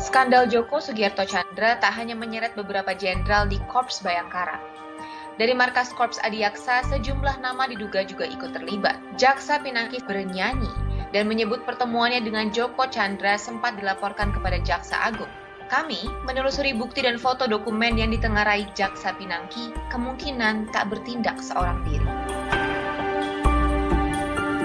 Skandal Joko Sugiarto Tjandra tak hanya menyeret beberapa jenderal di Korps Bayangkara. Dari markas Korps Adiaksa, sejumlah nama diduga juga ikut terlibat. Jaksa Pinangki bernyanyi dan menyebut pertemuannya dengan Joko Tjandra sempat dilaporkan kepada Jaksa Agung. Kami menelusuri bukti dan foto dokumen yang ditengarai Jaksa Pinangki, kemungkinan tak bertindak seorang diri.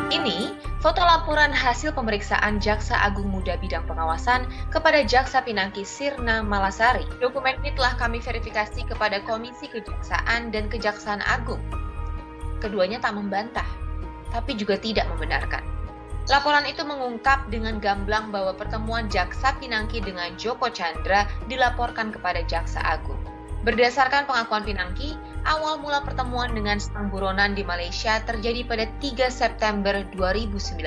Ini foto laporan hasil pemeriksaan Jaksa Agung Muda Bidang Pengawasan kepada Jaksa Pinangki Sirna Malasari. Dokumen ini telah kami verifikasi kepada Komisi Kejaksaan dan Kejaksaan Agung. Keduanya tak membantah, tapi juga tidak membenarkan. Laporan itu mengungkap dengan gamblang bahwa pertemuan Jaksa Pinangki dengan Joko Tjandra dilaporkan kepada Jaksa Agung. Berdasarkan pengakuan Pinangki, awal mula pertemuan dengan sang buronan di Malaysia terjadi pada 3 September 2019.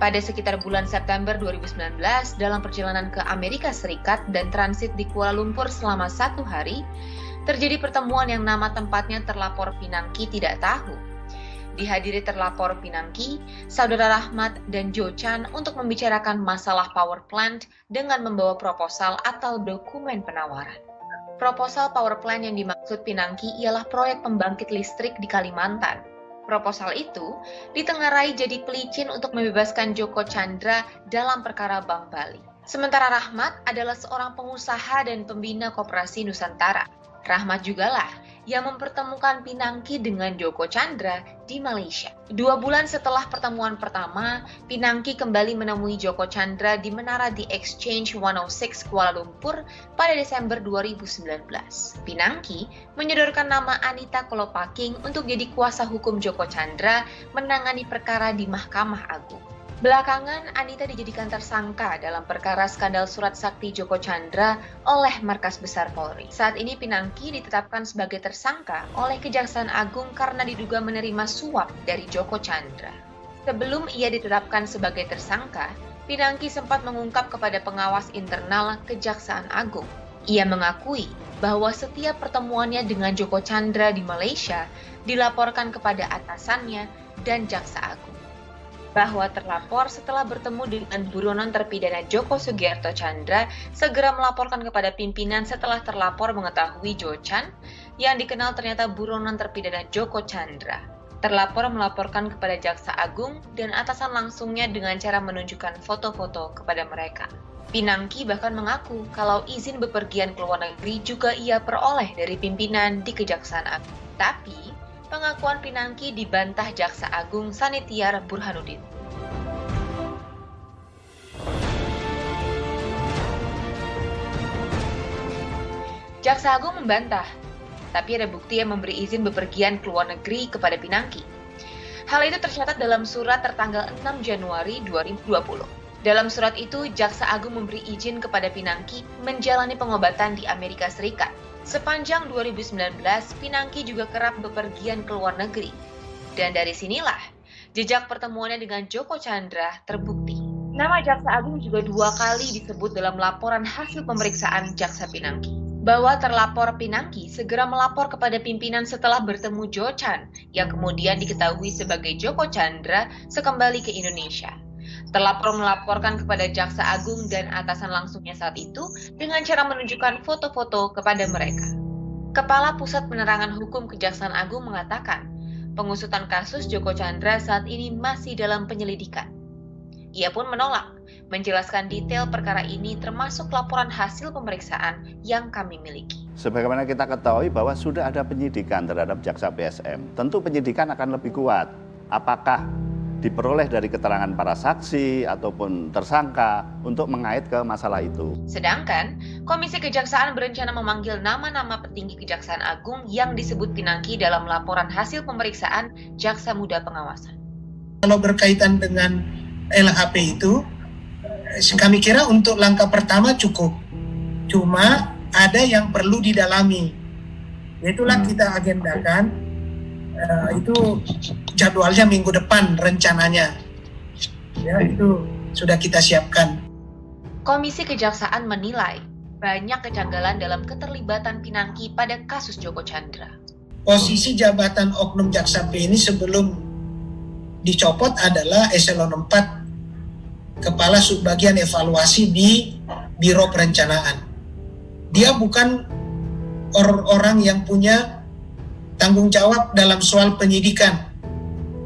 Pada sekitar bulan September 2019, dalam perjalanan ke Amerika Serikat dan transit di Kuala Lumpur selama 1 hari, terjadi pertemuan yang nama tempatnya terlapor Pinangki tidak tahu. Dihadiri terlapor Pinangki, Saudara Rahmat, dan Jo Chan untuk membicarakan masalah power plant dengan membawa proposal atau dokumen penawaran. Proposal power plant yang dimaksud Pinangki ialah proyek pembangkit listrik di Kalimantan. Proposal itu ditengarai jadi pelicin untuk membebaskan Joko Tjandra dalam perkara Bank Bali. Sementara Rahmat adalah seorang pengusaha dan pembina Koperasi Nusantara. Rahmat jugalah yang mempertemukan Pinangki dengan Joko Tjandra di Malaysia. 2 bulan setelah pertemuan pertama, Pinangki kembali menemui Joko Tjandra di Menara The Exchange 106 Kuala Lumpur pada Desember 2019. Pinangki menyodorkan nama Anita Kolopaking untuk jadi kuasa hukum Joko Tjandra menangani perkara di Mahkamah Agung. Belakangan, Anita dijadikan tersangka dalam perkara skandal surat sakti Joko Tjandra oleh Markas Besar Polri. Saat ini Pinangki ditetapkan sebagai tersangka oleh Kejaksaan Agung karena diduga menerima suap dari Joko Tjandra. Sebelum ia ditetapkan sebagai tersangka, Pinangki sempat mengungkap kepada pengawas internal Kejaksaan Agung. Ia mengakui bahwa setiap pertemuannya dengan Joko Tjandra di Malaysia dilaporkan kepada atasannya dan Jaksa Agung. Bahwa terlapor setelah bertemu dengan buronan terpidana Joko Sugiarto Tjandra segera melaporkan kepada pimpinan setelah terlapor mengetahui Jo Chan yang dikenal ternyata buronan terpidana Joko Tjandra. Terlapor melaporkan kepada Jaksa Agung dan atasan langsungnya dengan cara menunjukkan foto-foto kepada mereka. Pinangki bahkan mengaku kalau izin bepergian ke luar negeri juga ia peroleh dari pimpinan di Kejaksaan Agung. Tapi pengakuan Pinangki dibantah Jaksa Agung Sanitiar Burhanuddin. Jaksa Agung membantah, tapi ada bukti yang memberi izin bepergian ke luar negeri kepada Pinangki. Hal itu tercatat dalam surat tertanggal 6 Januari 2020. Dalam surat itu, Jaksa Agung memberi izin kepada Pinangki menjalani pengobatan di Amerika Serikat. Sepanjang 2019, Pinangki juga kerap bepergian ke luar negeri. Dan dari sinilah, jejak pertemuannya dengan Joko Tjandra terbukti. Nama Jaksa Agung juga 2 kali disebut dalam laporan hasil pemeriksaan Jaksa Pinangki. Bahwa terlapor Pinangki segera melapor kepada pimpinan setelah bertemu Jo Chan, yang kemudian diketahui sebagai Joko Tjandra sekembali ke Indonesia. Terlapor melaporkan kepada Jaksa Agung dan atasan langsungnya saat itu dengan cara menunjukkan foto-foto kepada mereka. Kepala Pusat Penerangan Hukum Kejaksaan Agung mengatakan, pengusutan kasus Joko Tjandra saat ini masih dalam penyelidikan. Ia pun menolak menjelaskan detail perkara ini termasuk laporan hasil pemeriksaan yang kami miliki. Sebagaimana kita ketahui bahwa sudah ada penyidikan terhadap Jaksa PSM, tentu penyidikan akan lebih kuat. Apakah diperoleh dari keterangan para saksi ataupun tersangka untuk mengait ke masalah itu. Sedangkan, Komisi Kejaksaan berencana memanggil nama-nama petinggi Kejaksaan Agung yang disebut Pinangki dalam laporan hasil pemeriksaan Jaksa Muda Pengawasan. Kalau berkaitan dengan LHP itu, kami kira untuk langkah pertama cukup. Cuma ada yang perlu didalami. Itulah kita agendakan. Itu jadwalnya minggu depan rencananya. Ya, itu sudah kita siapkan. Komisi Kejaksaan menilai banyak kejanggalan dalam keterlibatan Pinangki pada kasus Joko Tjandra. Posisi jabatan oknum Jaksa P ini sebelum dicopot adalah eselon 4 Kepala Subbagian Evaluasi di Biro Perencanaan. Dia bukan orang yang punya tanggung jawab dalam soal penyidikan,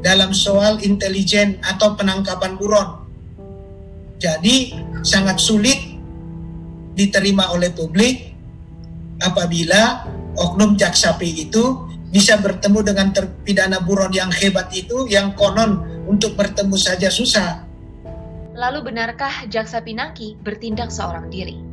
dalam soal intelijen atau penangkapan buron. Jadi sangat sulit diterima oleh publik apabila oknum Jaksa P itu bisa bertemu dengan terpidana buron yang hebat itu, yang konon untuk bertemu saja susah. Lalu benarkah Jaksa Pinangki bertindak seorang diri?